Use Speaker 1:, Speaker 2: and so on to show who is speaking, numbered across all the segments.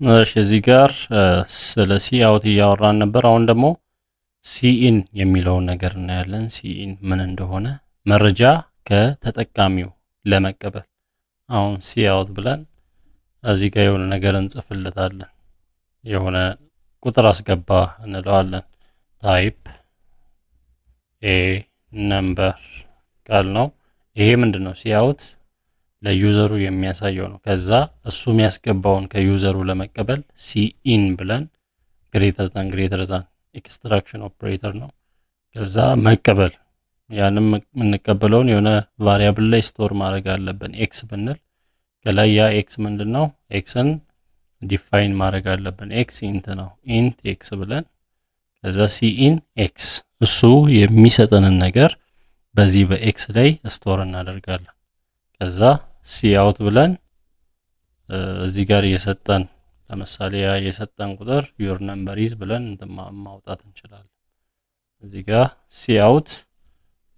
Speaker 1: እሺ እዚህ ጋር ስለ ሲ አውት እያወራን ነበር። አሁን ደግሞ ሲ ኢን የሚለውን ነገር እናያለን። ሲ ኢን ምን እንደሆነ መረጃ ከተጠቃሚው ለመቀበል አሁን ሲ አውት ብለን እዚህ ጋር የሆነ ነገር እንጽፍለታለን። የሆነ ቁጥር አስገባ እንለዋለን። ታይፕ ኤ ነምበር ቃል ነው። ይሄ ምንድነው? ሲ አውት ለዩዘሩ የሚያሳየው ነው። ከዛ እሱ የሚያስገባውን ከዩዘሩ ለመቀበል ሲ ኢን ብለን ግሬተር ዛን ኤክስትራክሽን ኦፕሬተር ነው። ከዛ መቀበል ያንም የምንቀበለውን የሆነ ቫሪያብል ላይ ስቶር ማድረግ አለብን። ኤክስ ብንል ከላይ ያ ኤክስ ምንድነው? ኤክስን ዲፋይን ማድረግ አለብን። ኤክስ ኢንት ነው። ኢንት ኤክስ ብለን ከዛ ሲ ኢን ኤክስ እሱ የሚሰጠንን ነገር በዚህ በኤክስ ላይ ስቶር እናደርጋለን። ከዛ ሲ አውት ብለን እዚህ ጋር የሰጠን ለምሳሌ ያ የሰጠን ቁጥር ዩር ነምበር ኢዝ ብለን ማውጣት እንችላለን። እዚህ ጋር ሲ አውት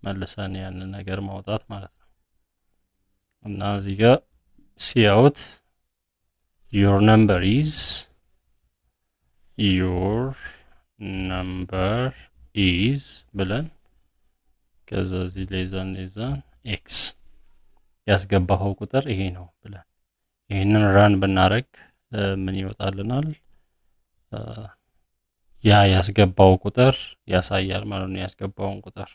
Speaker 1: መልሰን ያንን ነገር ማውጣት ማለት ነው። እና እዚህ ጋር ሲ አውት ዩር ነምበር ኢዝ ብለን ከዛ እዚህ ሌዛን ኤክስ ያስገባው ቁጥር ይሄ ነው ብለን ይሄንን ራን ብናረግ ምን ይወጣልናል? ያ ያስገባው ቁጥር ያሳያል ማለት ነው። ያስገባውን ቁጥር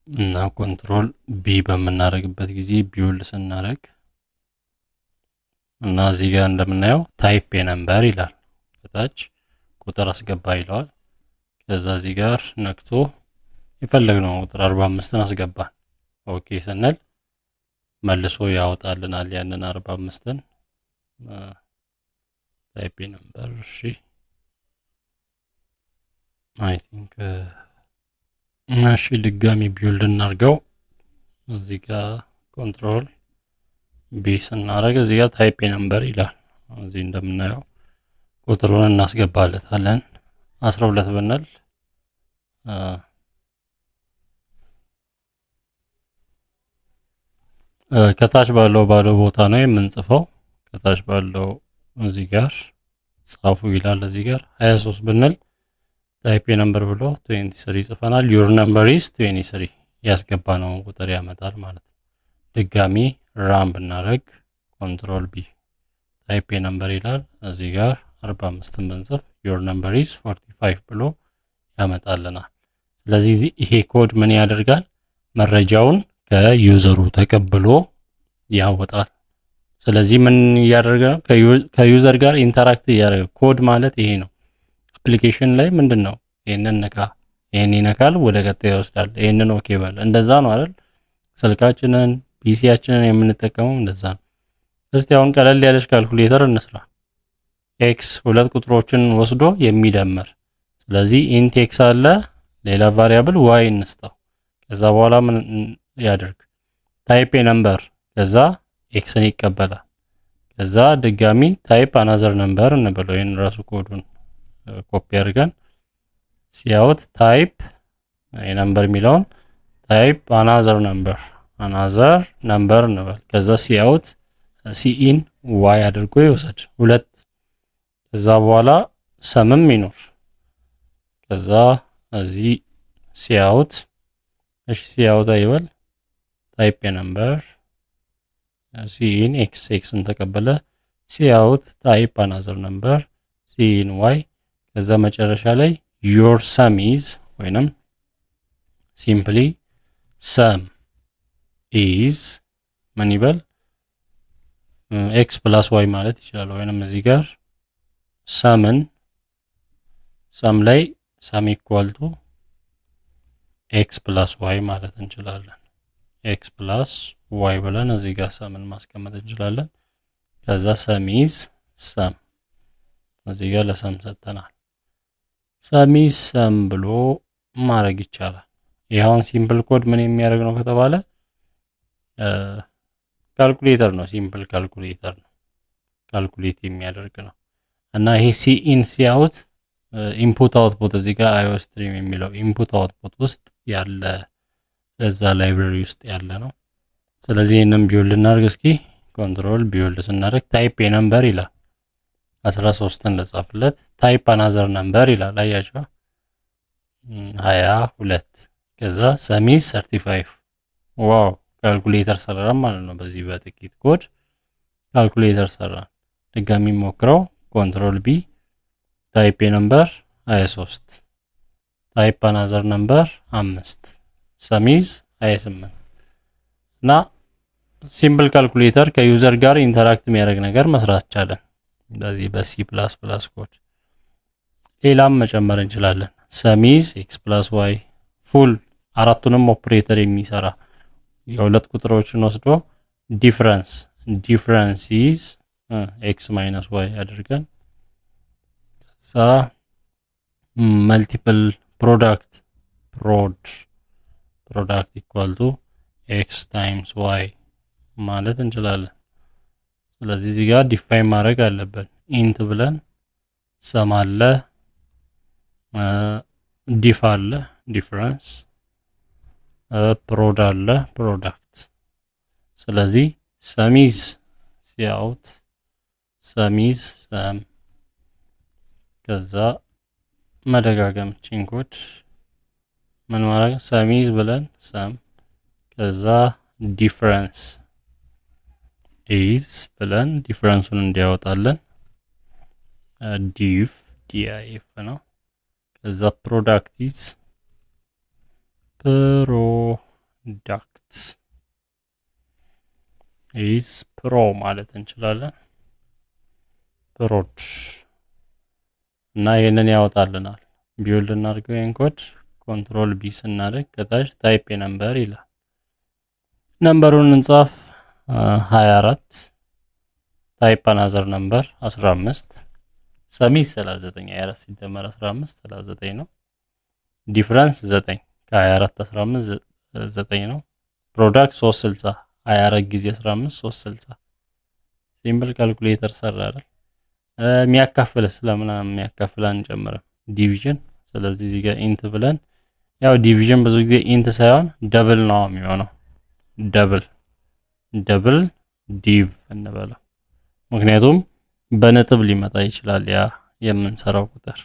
Speaker 1: እና ኮንትሮል ቢ በምናረግበት ጊዜ ቢውልድ ስናረግ እና እዚህ ጋር እንደምናየው ታይፕ የነምበር ይላል። ከታች ቁጥር አስገባ ይለዋል። ከዛ እዚህ ጋር ነክቶ የፈለግነው ቁጥር 45ን አስገባን። ኦኬ ስንል መልሶ ያወጣልናል ያንን 45ን ታይፕ ነምበር። እሺ አይ ቲንክ እሺ ድጋሚ ቢውልድ እናርገው። እዚህ ጋር ኮንትሮል ቢ ስናረግ እዚህ ጋር ታይፕ ነምበር ይላል። እዚህ እንደምናየው ቁጥሩን እናስገባለታለን። 12 ብንል ከታች ባለው ባዶ ቦታ ነው የምንጽፈው። ከታች ባለው እዚህ ጋር ጻፉ ይላል። እዚህ ጋር 23 ብንል ታይፕ ነምበር ብሎ 23 ጽፈናል። ዩር ነምበር ኢዝ 23 ያስገባነውን ቁጥር ያመጣል ማለት ነው። ድጋሚ ራም ብናረግ ኮንትሮል ቢ ታይፕ ነምበር ይላል። እዚህ ጋር 45ን ብንጽፍ ዩር ነምበር ኢዝ 45 ብሎ ያመጣልናል። ስለዚህ ይሄ ኮድ ምን ያደርጋል? መረጃውን ከዩዘሩ ተቀብሎ ያወጣል። ስለዚህ ምን እያደረገ ነው? ከዩዘር ጋር ኢንተራክት እያደረገ። ኮድ ማለት ይሄ ነው። አፕሊኬሽን ላይ ምንድነው? ይሄንን ነካ፣ ይሄን ይነካል፣ ወደ ቀጣይ ይወስዳል። ይሄንን ኦኬ በል። እንደዛ ነው አይደል? ስልካችንን ፒሲያችንን የምንጠቀመው እንደዛ ነው። እስቲ አሁን ቀለል ያለች ካልኩሌተር እንስራ። ኤክስ ሁለት ቁጥሮችን ወስዶ የሚደምር። ስለዚህ ኢንት ኤክስ አለ፣ ሌላ ቫሪያብል ዋይ እንስጠው። ከዛ በኋላ ምን ያደርግ? ታይፕ ነምበር ከዛ ኤክስን ይቀበላል። ከዛ ድጋሚ ታይፕ አናዘር ነምበር እንበለው። ይሄን ራሱ ኮዱን ኮፒ አድርገን ሲያውት ታይፕ ነምበር የሚለውን ታይፕ አናዘር ነምበር እንበል። ከዛ ሲአውት ሲኢን ዋይ አድርጎ ይወሰድ ሁለት። ከዛ በኋላ ሰምም ይኖር። ከዛ እዚህ ሲአውት እሺ ሲአውት አይበል ታይፕ ነምበር ሲኢን ኤክስን ተቀበለ። ሲአውት ታይፕ አናዘር ነምበር ሲኢን ዋይ። ከዛ መጨረሻ ላይ ዮር ሰም ኢዝ ወይንም ሲምፕሊ ሰም ኢዝ ምን ይበል? ኤክስ ፕላስ ዋይ ማለት ይችላል። ወይንም እዚህ ጋር ሰም ላይ ሰም ኢኳል ቱ ኤክስ ፕላስ ዋይ ማለት እንችላለን። ኤክስ ፕላስ ዋይ ብለን እዚህ ጋር ሰምን ማስቀመጥ እንችላለን። ከዛ ሰም ኢዝ ሰም እዚህ ጋር ለሰም ሰጥተናል። ሰም ኢዝ ሰም ብሎ ማድረግ ይቻላል። ይሄውን ሲምፕል ኮድ ምን የሚያደርግ ነው ከተባለ ካልኩሌተር ነው። ሲምፕል ካልኩሌተር ነው። ካልኩሌት የሚያደርግ ነው። እና ይሄ ሲኢን ሲአውት ኢንፑት አውትፑት እዚህ ጋር አዮ ስትሪም የሚለው ኢንፑት አውትፑት ውስጥ ያለ ለዛ ላይብረሪ ውስጥ ያለ ነው። ስለዚህ ይሄንን ቢውልድ እናድርግ እስኪ። ኮንትሮል ቢውልድ ስናደርግ ታይፕ የነምበር ይላል። 13ን ልጻፍለት። ታይፕ አናዘር ነምበር ይላል አያችሁ 22 ከዛ ሰሚዝ 35 ዋው ካልኩሌተር ሰራን ማለት ነው። በዚህ በጥቂት ኮድ ካልኩሌተር ሰራን። ድጋሚ ሞክረው ኮንትሮል ቢ ታይፕ ነምበር 23 ታይፕ አናዘር ነምበር 5 ሰሚዝ 28 እና ሲምፕል ካልኩሌተር ከዩዘር ጋር ኢንተራክት የሚያደርግ ነገር መስራት ቻለን በዚህ በሲ ፕላስ ፕላስ ኮድ። ሌላም መጨመር እንችላለን። ሰሚዝ ኤክስ ፕላስ ዋይ ፉል አራቱንም ኦፕሬተር የሚሰራ የሁለት ቁጥሮችን ወስዶ ዲፍረንስ ኢዝ ኤክስ ማይነስ ዋይ አድርገን ከዛ መልቲፕል ፕሮዳክት ኢኳል ቱ ኤክስ ታይምስ ዋይ ማለት እንችላለን። ስለዚህ እዚህ ጋር ዲፋይን ማድረግ አለብን። ኢንት ብለን ሰም አለ ዲፍ አለ ዲፍረንስ ፕሮድ አለ ፕሮዳክት። ስለዚህ ሰሚዝ ሲአውት ሰሚዝ ሰም ከዛ መደጋገም ቺንኮድ ምን ማድረግ ሰሚዝ ብለን ሰም ከዛ ዲፍረንስ ኢዝ ብለን ዲፍረንሱን እንዲያወጣለን ዲፍ ነው። ከዛ ፕሮዳክት ኢዝ ፕሮ ማለት እንችላለን ፕሮድ እና ይሄንን ያወጣልናል። ቢውልድ እናድርገው ይሄን ኮድ ኮንትሮል ቢ ስናደርግ ከታች ታይፕ ነምበር ይላል። ነምበሩን እንጻፍ 24 ታይፕ አናዘር ነምበር 15 ሰሚዝ 39 24 ሲደመር 15 39 ነው። ዲፍረንስ 9 ከ24 15 9 ነው። ፕሮዳክት 360 24 ጊዜ 15 360 ሲምፕል ካልኩሌተር ሰራ አይደል? የሚያካፍልስ ለምን የሚያካፍል አንጨምርም? ዲቪዥን። ስለዚህ እዚህ ጋር ኢንት ብለን ያው ዲቪዥን ብዙ ጊዜ ኢንት ሳይሆን ደብል ነው የሚሆነው ደብል ዲቭ እንበለው። ምክንያቱም በነጥብ ሊመጣ ይችላል ያ የምንሰራው ቁጥር።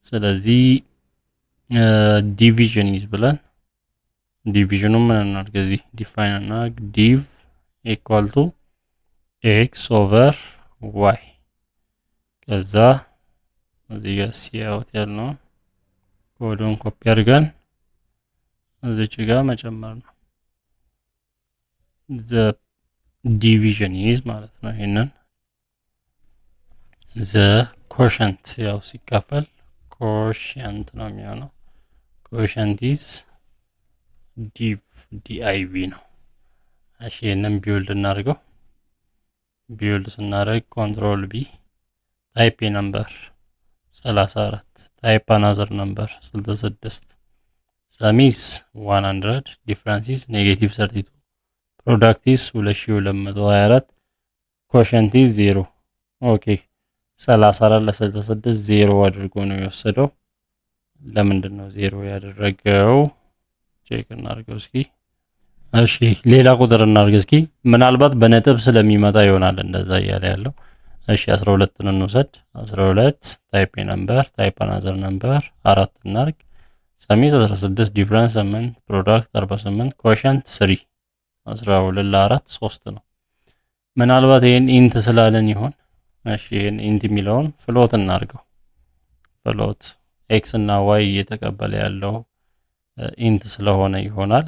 Speaker 1: ስለዚህ ዲቪዥን ኢዝ ብለን ዲቪዥኑ ምን እናድርግ እዚህ ዲፋይን እናድርግ ዲቭ ኢኳል ቱ ኤክስ ኦቨር ዋይ ከዛ እዚህ ጋር ሲአውት ያልነው ኮዱን ኮፒ አድርገን እዚች ጋር መጨመር ነው። ዘ ዲቪዥን ኢዝ ማለት ነው። ይሄንን ዘ ኮሸንት ያው ሲካፈል ኮሸንት ነው የሚሆነው። ኮሸንት ኢዝ ዲአይቪ ነው። እሺ ይሄንን ቢውልድ እናድርገው። ቢውልድ ስናደርግ ኮንትሮል ቢ ታይፕ ነምበር 34 ታይፕ አናዘር ነምበር 66 ሰሚዝ 100 ዲፍረንስ ኢዝ ኔጌቲቭ 32 ፕሮዳክት ኢዝ 2224 ኮሸንት ኢዝ 0 ኦኬ 34 ለ66 0 አድርጎ ነው የወሰደው። ለምንድን ነው 0 ያደረገው? ቼክ እናድርገው እስኪ። እሺ ሌላ ቁጥር እናድርግ እስኪ። ምናልባት በነጥብ ስለሚመጣ ይሆናል እንደዛ እያለ ያለው። እሺ 12ን እንውሰድ። 12 ታይፕ ነምበር ታይፕ አናዘር ነምበር 4 እናድርግ። ሰሚዝ 16 ዲፍረንስ 8 ፕሮዳክት 48 ኮሸንት 3 12 ለ4 3 ነው። ምናልባት ይሄን ኢንት ስላለን ይሆን? እሺ ይሄን ኢንት የሚለውን ፍሎት እናድርገው። ፍሎት ኤክስ እና ዋይ እየተቀበለ ያለው ኢንት ስለሆነ ይሆናል።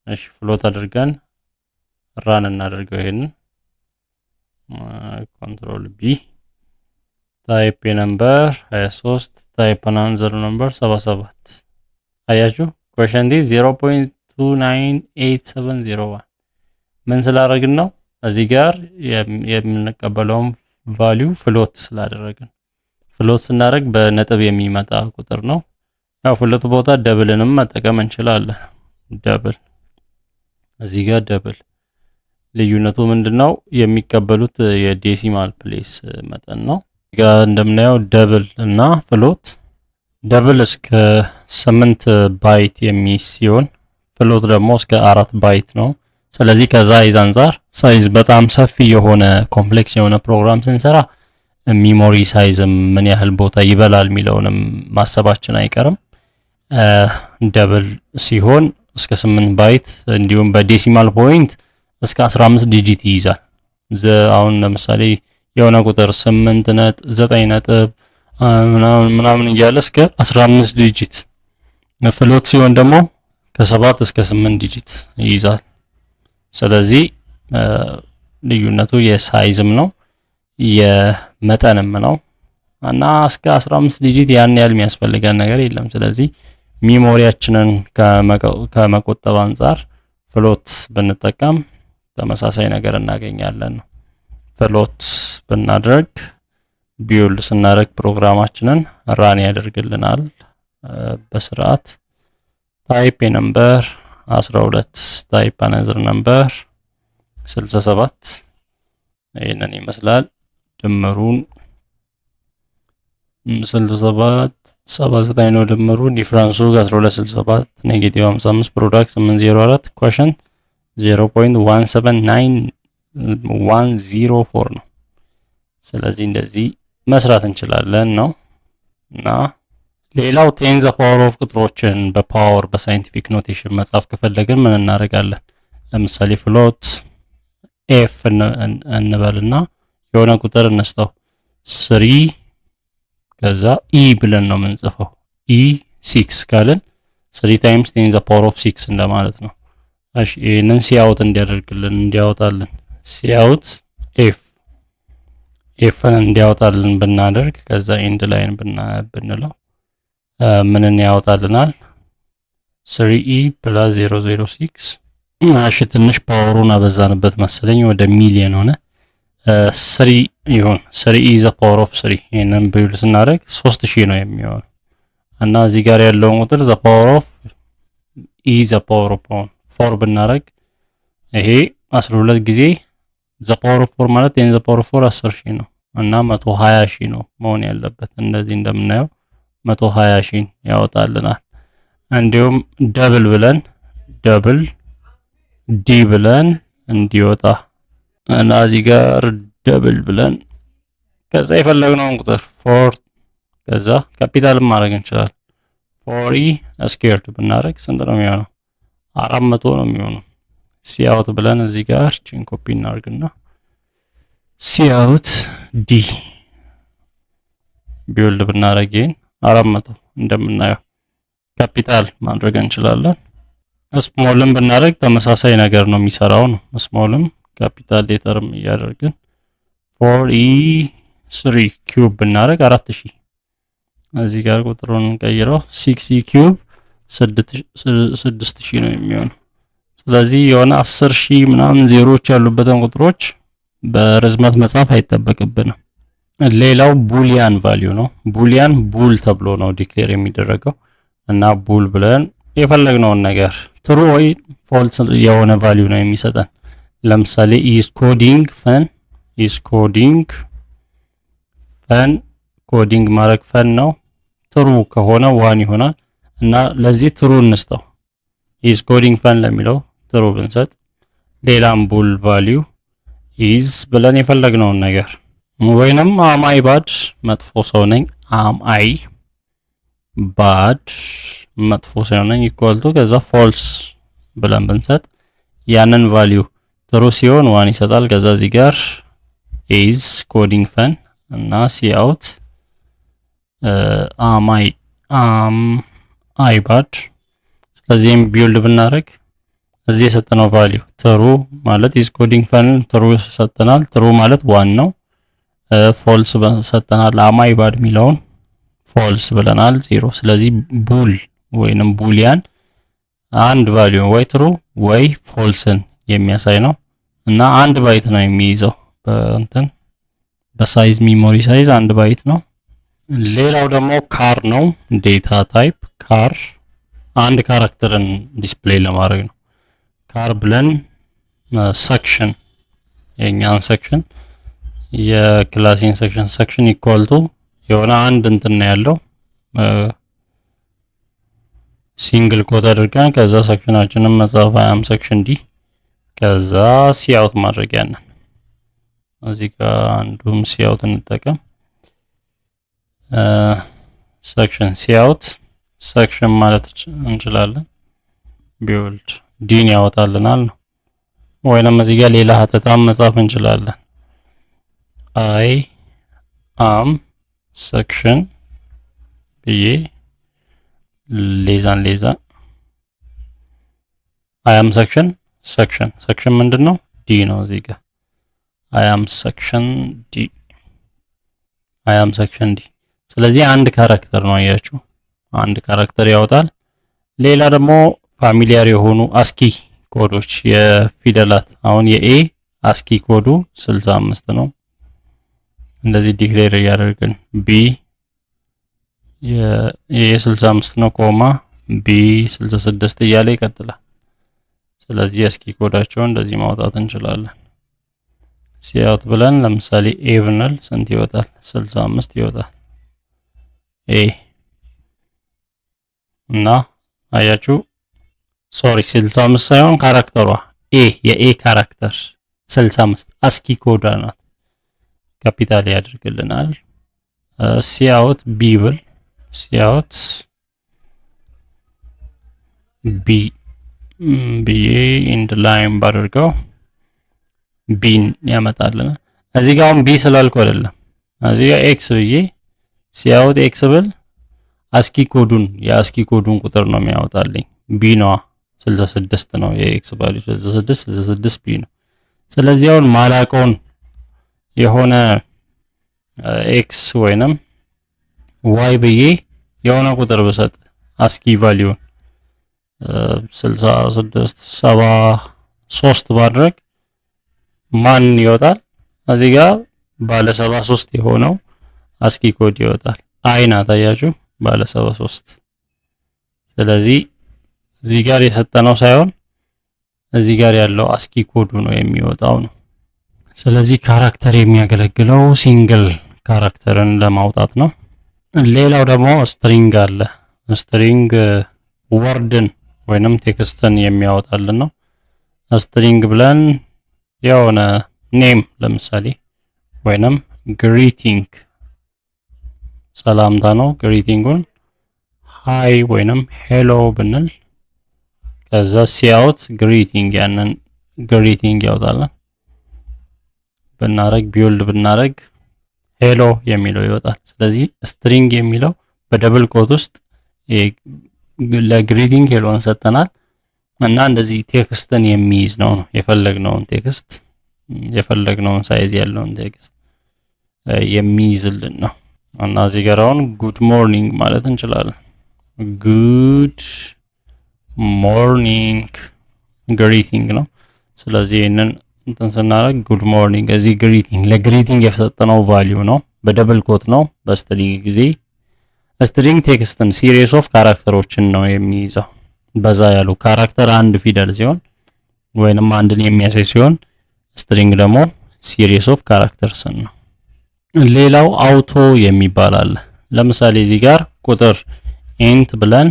Speaker 1: እሺ ፍሎት አድርገን ራን እናድርገው። ይሄንን ኮንትሮል ቢ ታይፕ ነምበር 23 ታይፕ አናዘር ነምበር 77 አያችሁ ኮሸንት 0.298701 ምን ስላደረግን ነው? እዚህ ጋር የምንቀበለውን ቫልዩ ፍሎት ስላደረግን። ፍሎት ስናደርግ በነጥብ የሚመጣ ቁጥር ነው። ያው ፍሎት ቦታ ደብልንም መጠቀም እንችላለን። ደብል እዚህ ጋር ደብል ልዩነቱ ምንድነው? የሚቀበሉት የዴሲማል ፕሌስ መጠን ነው። እዚህ ጋር እንደምናየው ደብል እና ፍሎት ደብል እስከ 8 ባይት የሚይዝ ሲሆን ፍሎት ደግሞ እስከ 4 ባይት ነው። ስለዚህ ከሳይዝ አንፃር ሳይዝ በጣም ሰፊ የሆነ ኮምፕሌክስ የሆነ ፕሮግራም ስንሰራ ሚሞሪ ሳይዝም ምን ያህል ቦታ ይበላል የሚለውንም ማሰባችን አይቀርም። ደብል ሲሆን እስከ 8 ባይት እንዲሁም በዴሲማል ፖይንት እስከ 15 ዲጂት ይይዛል። አሁን ለምሳሌ የሆነ ቁጥር 8 ነጥብ 9 ነጥብ ምናምን እያለ እስከ 15 ዲጂት፣ ፍሎት ሲሆን ደግሞ ከ7 እስከ 8 ዲጂት ይይዛል። ስለዚህ ልዩነቱ የሳይዝም ነው የመጠንም ነው እና እስከ 15 ዲጂት ያን ያህል የሚያስፈልገን ነገር የለም። ስለዚህ ሚሞሪያችንን ከመቆጠብ አንጻር ፍሎት ብንጠቀም ተመሳሳይ ነገር እናገኛለን ነው። ፍሎት ብናደርግ ቢውልድ ስናደርግ ፕሮግራማችንን ራን ያደርግልናል በስርዓት። ታይፕ ነምበር 12 ታይፕ አናዘር ነምበር 67 ይሄንን ይመስላል። ድምሩን 67 79 ነው ድምሩ። ዲፍረንሱ 1267 ኔጌቲቭ 55 ፕሮዳክት 804 ኮሽን 0.179104 ነው። ስለዚህ እንደዚህ መስራት እንችላለን ነው። እና ሌላው ቴን ዘ ፓወር ኦፍ ቁጥሮችን በፓወር በሳይንቲፊክ ኖቴሽን መጻፍ ከፈለግን ምን እናደርጋለን? ለምሳሌ ፍሎት ኤፍ እንበልና የሆነ ቁጥር እንስጠው 3 ከዛ ኢ ብለን ነው የምንጽፈው። ኢ 6 ካልን 3 ታይምስ ቴን ዘ ፓወር ኦፍ 6 እንደማለት ነው። እሺ ይሄንን ሲአውት እንዲያወጣልን ሲአውት ኤፍን እንዲያወጣልን ብናደርግ ከዛ ኤንድ ላይን ብንለው ምንን ያወጣልናል? 3e + 006 እሺ ትንሽ ፓወሩን አበዛንበት መሰለኝ ወደ ሚሊየን ሆነ። 3 ይሁን 3e ዘ ፓወር ኦፍ 3 ይሄንን ቢውልድ ስናደርግ 3000 ነው የሚሆነው እና እዚህ ጋር ያለውን ቁጥር ዘ ፓወር ኦፍ e ዘ ፓወር ኦፍ 4 ብናደርግ ይሄ 12 ጊዜ ዘ ፓወር ኦፍ 4 ማለት ዘ ፓወር ኦፍ 4 10000 ነው እና 120000 ነው መሆን ያለበት። እንደዚህ እንደምናየው 120000 ያወጣልናል። እንዲሁም ደብል ብለን ደብል ዲ ብለን እንዲወጣ እና እዚህ ጋር ደብል ብለን ከዛ የፈለግነውን ቁጥር 4 ከዛ ካፒታልም ማድረግ እንችላለን። 4e ስኩዌርድ ብናደርግ ስንት ነው የሚሆነው? 400 ነው የሚሆነው። ሲአውት ብለን እዚህ ጋር ቺን ኮፒ እናድርግና ሲአውት ዲ ቢውልድ ብናደርግ 400 እንደምናየው ካፒታል ማድረግ እንችላለን። ስሞልም ብናደርግ ተመሳሳይ ነገር ነው የሚሰራው ነው። ስሞልም ካፒታል ሌተርም እያደረግን 4e3 ኪዩብ ብናደርግ 4000 እዚህ ጋር ቁጥሩን እንቀይረው 6e ኪዩብ 6000 ነው የሚሆነው። ስለዚህ የሆነ 10000 ምናምን ዜሮዎች ያሉበትን ቁጥሮች በርዝመት መጻፍ አይጠበቅብንም። ሌላው ቡሊያን ቫልዩ ነው። ቡሊያን ቡል ተብሎ ነው ዲክሌር የሚደረገው እና ቡል ብለን የፈለግነውን ነገር ትሩ ወይ ፎልስ የሆነ ቫልዩ ነው የሚሰጠን። ለምሳሌ ኢዝ ኮዲንግ ፈን ኮዲንግ ማድረግ ፈን ነው። ትሩ ከሆነ 1 ይሆናል እና ለዚህ ትሩ እንስጠው። ኢዝ ኮዲንግ ፈን ለሚለው ትሩ ብንሰጥ ሌላም ቡል ቫልዩ ኢዝ ብለን የፈለግነውን ነገር ወይንም አማይ ባድ መጥፎ ሰው ነኝ አይ ባድ መጥፎ ሰው ነኝ ኢኳልቱ ከዛ ፎልስ ብለን ብንሰጥ ያንን ቫልዩ ትሩ ሲሆን 1 ይሰጣል። ከዛ እዚህ ጋር ኢዝ ኮዲንግ ፈን እና ሲአውት አይ ባድ። ስለዚህም ቢውልድ ብናደርግ እዚህ የሰጠነው ቫልዩ ትሩ ማለት ኢዝ ኮዲንግ ፈን ትሩ ሰጠናል። ትሩ ማለት 1 ነው። ፎልስ ሰጠናል። አማይ ባድ የሚለውን ፎልስ ብለናል 0። ስለዚህ ቡል ወይንም ቡሊያን አንድ ቫልዩ ወይ ትሩ ወይ ፎልስን የሚያሳይ ነው እና 1 ባይት ነው የሚይዘው በሳይዝ ሚሞሪ ሳይዝ 1 ባይት ነው። ሌላው ደግሞ ካር ነው። ዴታ ታይፕ ካር አንድ ካራክተርን ዲስፕሌይ ለማድረግ ነው። ካር ብለን ሰክሽን የኛን ሰክሽን የክላሲን ሰክሽን ኢኳል ቱ የሆነ አንድ እንትን ነው ያለው ሲንግል ኮት አድርገን ከዛ ሰክሽናችንን መጻፍ አም ሰክሽን ዲ ከዛ ሲአውት ማድረግ ያንን እዚህ ጋር አንዱም ሲአውት እንጠቀም ሰክሽን ሲአውት ሰክሽን ማለት እንችላለን። ቢውልድ ዲን ያወጣልናል ነው። ወይንም እዚህ ጋር ሌላ ሀተታም መጻፍ እንችላለን። አይ አም ሰክሽን ብዬ ሌዛን አይ አም ሰክሽን ሰክሽን ምንድን ነው? ዲ ነው። እዚህ ጋር አይ አም ሰክሽን ዲ አይ አም ሰክሽን ዲ። ስለዚህ አንድ ካራክተር ነው አያችሁ፣ አንድ ካራክተር ያወጣል። ሌላ ደግሞ ፋሚሊያር የሆኑ አስኪ ኮዶች የፊደላት አሁን የኤ አስኪ ኮዱ 65 ነው። እንደዚህ ዲክሌር እያደረግን ቢ የ65 ነው ኮማ ቢ 66 እያለ ይቀጥላል። ስለዚህ አስኪ ኮዳቸውን እንደዚህ ማውጣት እንችላለን። ሲአውት ብለን ለምሳሌ ኤ ብንል ስንት ይወጣል? 65 ይወጣል። ኤ እና አያችሁ፣ ሶሪ 65 ሳይሆን ካራክተሯ ኤ የኤ ካራክተር 65 አስኪ ኮዳ ናት። ካፒታል ያደርግልናል። ሲአውት ቢ ብል ሲአውት ቢ ብዬ ኢንድ ላይን ባደርገው ቢን ያመጣልናል። እዚህ ጋር አሁን ቢ ስላልኩ አይደለም፣ እዚህ ጋር ኤክስ ብዬ ሲአውት ኤክስ ብል አስኪ ኮዱን የአስኪ ኮዱን ቁጥር ነው የሚያወጣልኝ። ቢ ነዋ 66 ነው የኤክስ ቫልዩ 66 ቢ ነው። ስለዚህ አሁን ማላቀውን የሆነ ኤክስ ወይንም ዋይ ብዬ የሆነ ቁጥር ብሰጥ አስኪ ቫልዩን 66 73 ባድረግ ማን ይወጣል? እዚህ ጋር ባለ 73 የሆነው አስኪ ኮድ ይወጣል። አይ ናት አያችሁ፣ ባለ 73። ስለዚህ እዚህ ጋር የሰጠነው ሳይሆን እዚህ ጋር ያለው አስኪ ኮዱ ነው የሚወጣው ነው። ስለዚህ ካራክተር የሚያገለግለው ሲንግል ካራክተርን ለማውጣት ነው። ሌላው ደግሞ ስትሪንግ አለ። ስትሪንግ ወርድን ወይንም ቴክስትን የሚያወጣልን ነው። ስትሪንግ ብለን የሆነ ኔም ለምሳሌ ወይንም ግሪቲንግ ሰላምታ ነው። ግሪቲንጉን ሃይ ወይንም ሄሎ ብንል ከዛ ሲአውት ግሪቲንግ ያንን ግሪቲንግ ያወጣልን። ብናረግ ቢውልድ ብናረግ ሄሎ የሚለው ይወጣል። ስለዚህ ስትሪንግ የሚለው በደብል ኮት ውስጥ ለግሪቲንግ ሄሎን ሰጠናል እና እንደዚህ ቴክስትን የሚይዝ ነው። የፈለግነውን ቴክስት የፈለግነውን ሳይዝ ያለውን ቴክስት የሚይዝልን ነው እና እዚህ ጋር አሁን ጉድ ሞርኒንግ ማለት እንችላለን። ጉድ ሞርኒንግ ግሪቲንግ ነው። ስለዚህ ይህንን እንትን ስናደርግ ጉድ ሞርኒንግ እዚህ ግሪቲንግ ለግሪቲንግ የሰጠነው ቫልዩ ነው። በደብል ኮት ነው። በስትሪንግ ጊዜ ስትሪንግ ቴክስትን ሲሪየስ ኦፍ ካራክተሮችን ነው የሚይዘው። በዛ ያሉ ካራክተር አንድ ፊደል ሲሆን ወይንም አንድን የሚያሳይ ሲሆን ስትሪንግ ደግሞ ሲሪየስ ኦፍ ካራክተርስን ነው። ሌላው አውቶ የሚባል አለ። ለምሳሌ እዚህ ጋር ቁጥር ኢንት ብለን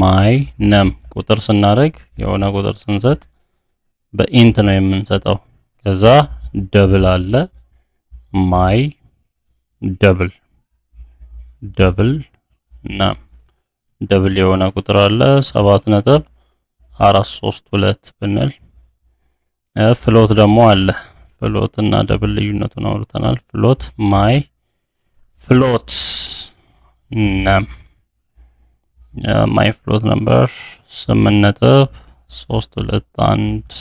Speaker 1: ማይ ነም ቁጥር ስናደርግ የሆነ ቁጥር ስንሰጥ በኢንት ነው የምንሰጠው። ከዛ ደብል አለ ማይ ደብል ነም ደብል የሆነ ቁጥር አለ 7.432 ብንል። ፍሎት ደግሞ አለ። ፍሎት እና ደብል ልዩነቱን አውርተናል። ፍሎት ማይ ፍሎት ነም ማይ ፍሎት ነምበር 8.321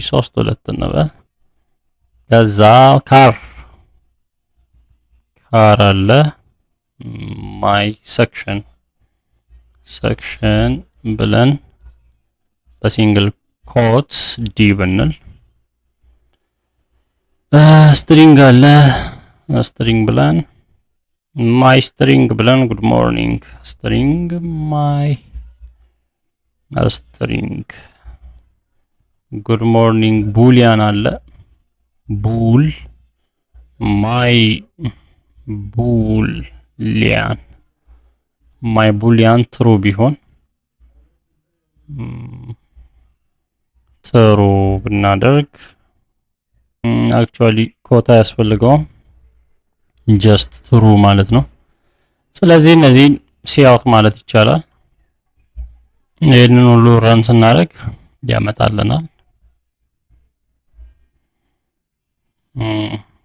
Speaker 1: 3 እንበል። ከዛ ካር አለ ማይ ሰክሽን ብለን በሲንግል ኮት ዲ ብንል። ስትሪንግ አለ። ስትሪንግ ብለን ማይ ስትሪንግ ብለን ጉድ ሞርኒንግ ስትሪንግ ማይ ስትሪንግ ጉድ ሞርኒንግ። ቡሊያን አለ ቡል ማይ ቡሊያን ትሩ ቢሆን ትሩ ብናደርግ አክቹአሊ ኮታ ያስፈልገውም ጀስት ትሩ ማለት ነው። ስለዚህ እነዚህን ሲአውት ማለት ይቻላል። ይህንን ሁሉ ረን ስናደርግ ያመጣልናል።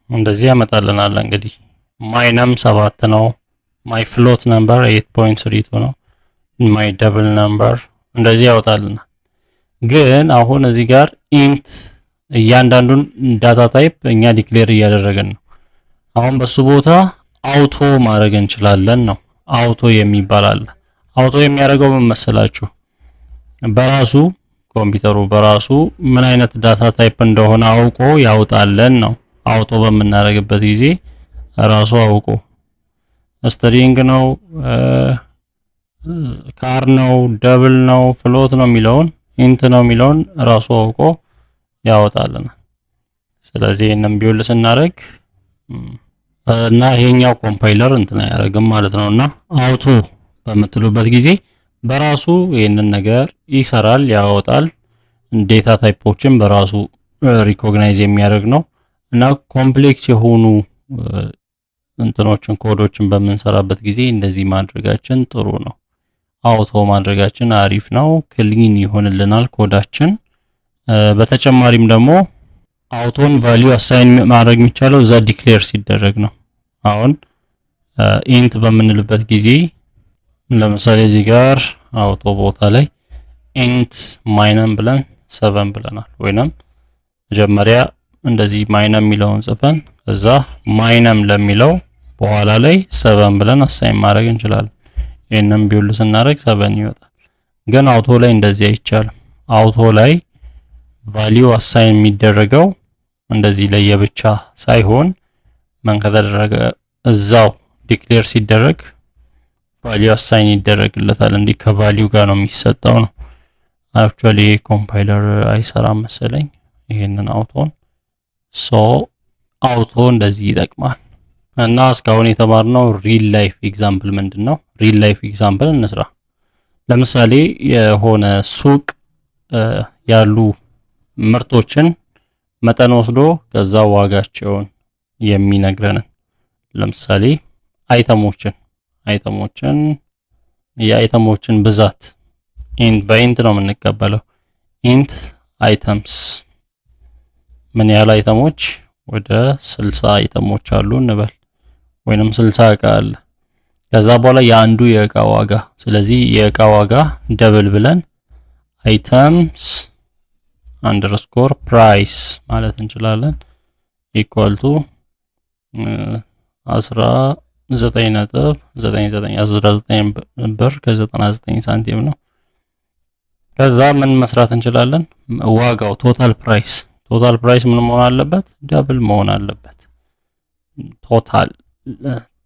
Speaker 1: እንደዚህ ያመጣልናል። እንግዲህ ማይነም 7 ነው። ማይ ፍሎት ነምበር 8.32 ነው። ማይ ደብል ነምበር እንደዚህ ያወጣልናል። ግን አሁን እዚህ ጋር ኢንት እያንዳንዱን ዳታ ታይፕ እኛ ዲክሌር እያደረገን ነው። አሁን በሱ ቦታ አውቶ ማድረግ እንችላለን ነው። አውቶ የሚባል አለ። አውቶ የሚያደርገው ምን መሰላችሁ? በራሱ ኮምፒውተሩ በራሱ ምን አይነት ዳታ ታይፕ እንደሆነ አውቆ ያውጣለን ነው። አውቶ በምናደርግበት ጊዜ ራሱ አውቆ ስትሪንግ ነው፣ ካር ነው፣ ደብል ነው፣ ፍሎት ነው የሚለውን ኢንት ነው የሚለውን ራሱ አውቆ ያወጣልናል። ስለዚህ ይሄንን ቢውል ስናደርግ እና ይሄኛው ኮምፓይለር እንትን አያደርግም ማለት ነው። እና አውቶ በምትሉበት ጊዜ በራሱ ይሄንን ነገር ይሰራል፣ ያወጣል። ዴታ ታይፖችን በራሱ ሪኮግናይዝ የሚያደርግ ነው። እና ኮምፕሌክስ የሆኑ እንትኖችን ኮዶችን በምንሰራበት ጊዜ እንደዚህ ማድረጋችን ጥሩ ነው። አውቶ ማድረጋችን አሪፍ ነው። ክሊን ይሆንልናል ኮዳችን። በተጨማሪም ደግሞ አውቶን ቫልዩ አሳይን ማድረግ የሚቻለው እዛ ዲክሌር ሲደረግ ነው። አሁን ኢንት በምንልበት ጊዜ ለምሳሌ እዚህ ጋር አውቶ ቦታ ላይ ኢንት ማይነም ብለን 7 ብለናል። ወይንም መጀመሪያ እንደዚህ ማይነም የሚለውን ጽፈን እዛ ማይነም ለሚለው በኋላ ላይ 7 ብለን አሳይን ማድረግ እንችላለን። ይሄንን ቢውል ስናደርግ 7 ይወጣል። ግን አውቶ ላይ እንደዚህ አይቻልም። አውቶ ላይ ቫልዩ አሳይን የሚደረገው እንደዚህ ለየብቻ ሳይሆን ምን ከተደረገ እዛው ዲክሌር ሲደረግ ቫልዩ አሳይን ይደረግለታል። እንዲህ ከቫልዩ ጋር ነው የሚሰጠው ነው። አክቹአሊ ኮምፓይለር አይሰራም መሰለኝ ይሄንን አውቶን። ሶ አውቶ እንደዚህ ይጠቅማል። እና እስካሁን የተማርነው ሪል ላይፍ ኤግዛምፕል ምንድነው? ሪል ላይፍ ኤግዛምፕል እንስራ። ለምሳሌ የሆነ ሱቅ ያሉ ምርቶችን መጠን ወስዶ ከዛ ዋጋቸውን የሚነግረንን ለምሳሌ አይተሞችን የአይተሞችን ብዛት በኢንት ነው የምንቀበለው። ኢንት አይተምስ ምን ያህል አይተሞች? ወደ 60 አይተሞች አሉ እንበል፣ ወይንም 60 እቃ አለ። ከዛ በኋላ የአንዱ የእቃ ዋጋ፣ ስለዚህ የእቃ ዋጋ ደብል ብለን አይተምስ አንደርስኮር ፕራይስ ማለት እንችላለን ኢኳል ቱ 19.99 ብር ከ99 ሳንቲም ነው። ከዛ ምን መስራት እንችላለን? ዋጋው ቶታል ፕራይስ ምን መሆን አለበት? ደብል መሆን አለበት።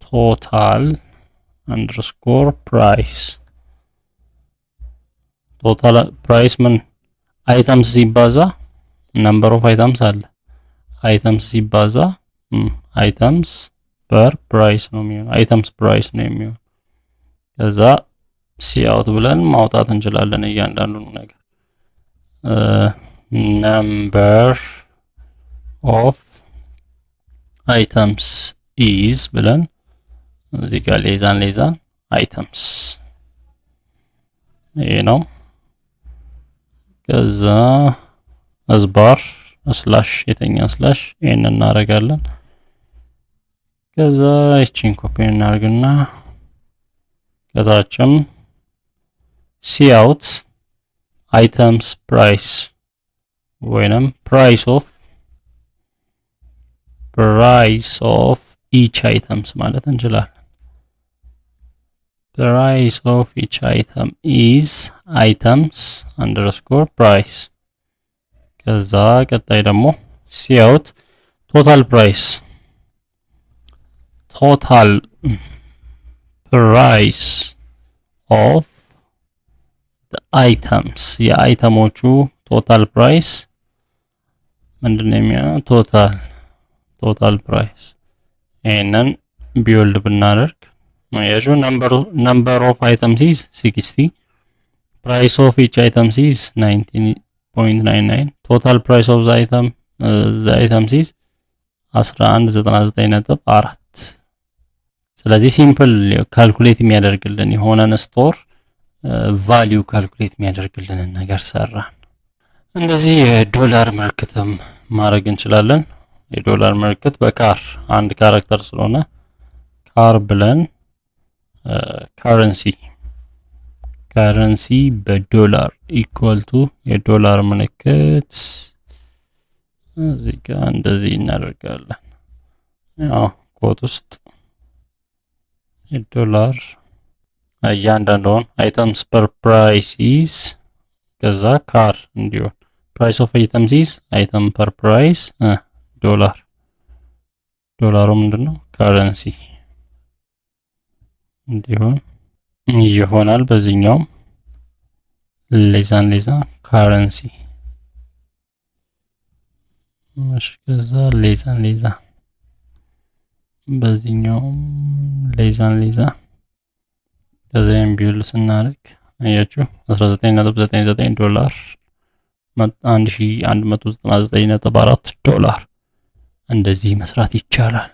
Speaker 1: ቶታል አንደርስኮር ፕራይስ ቶታል ፕራይስ ምን አይተምስ ሲባዛ ነምበር ኦፍ አይተምስ አለ። አይተምስ ሲባዛ አይተምስ ፐር ፕራይስ ነው የሚሆነው። አይተምስ ፕራይስ ነው የሚሆነው። ከዛ ሲአውት ብለን ማውጣት እንችላለን እያንዳንዱን ነገር። ነምበር ኦፍ አይተምስ ኢዝ ብለን እዚህ ጋር ሌዛን አይተምስ ይሄ ነው። ከዛ አዝባር ስላሽ የተኛ ስላሽ ይሄን እናደርጋለን። ከዛ እቺን ኮፒ እናደርግና ከታችም ሲአውት አይተምስ ፕራይስ ወይንም ፕራይስ ኦፍ ኢች አይተምስ ማለት እንችላለን። ፕራይስ ኦፍ ኢች አይተም ኢዝ አይተምስ አንደርስኮር ፕራይስ። ከዛ ቀጣይ ደግሞ ሲአውት ቶታል ፕራይስ ኦፍ አይተምስ የአይተሞቹ ቶታል ፕራይስ ምንድነው የሚሆነው? ቶታል ፕራይስ። ይሄንን ቢውልድ ብናደርግ ያጁ ነምበር ኦፍ አይተምስ ኢዝ 60 ፕራይስ ኦፍ ኢች አይተምስ ኢዝ 19.99 ቶታል ፕራይስ ኦፍ ዘ አይተምስ ኢዝ 1199.4 ስለዚህ ሲምፕል ካልኩሌት የሚያደርግልን የሆነን ስቶር ቫልዩ ካልኩሌት የሚያደርግልንን ነገር ሰራን። እንደዚህ የዶላር ምልክትም ማድረግ እንችላለን። የዶላር ምልክት በካር አንድ ካራክተር ስለሆነ ካር ብለን ካረንሲ በዶላር ኢኳል ቱ የዶላር ምልክት እዚህ ጋር እንደዚህ እናደርጋለን። ያው ኮት ውስጥ የዶላር እያንዳንዱን አይተምስ ፐር ፕራይስ ኢዝ ከዛ ካር እንዲሆን ፕራይስ ኦፍ አይተምስ ኢዝ አይተም ፐር ፕራይስ ዶላር። ዶላሩ ምንድነው? ካረንሲ እንዲሆን ይሆናል። በዚህኛውም ሌዛን ካረንሲ ከዛ ሌዛ በዚህኛውም ሌዛን ከዛ ቢውል ስናደርግ አያችሁ 19.99 ዶላር 1199.4 ዶላር እንደዚህ መስራት ይቻላል።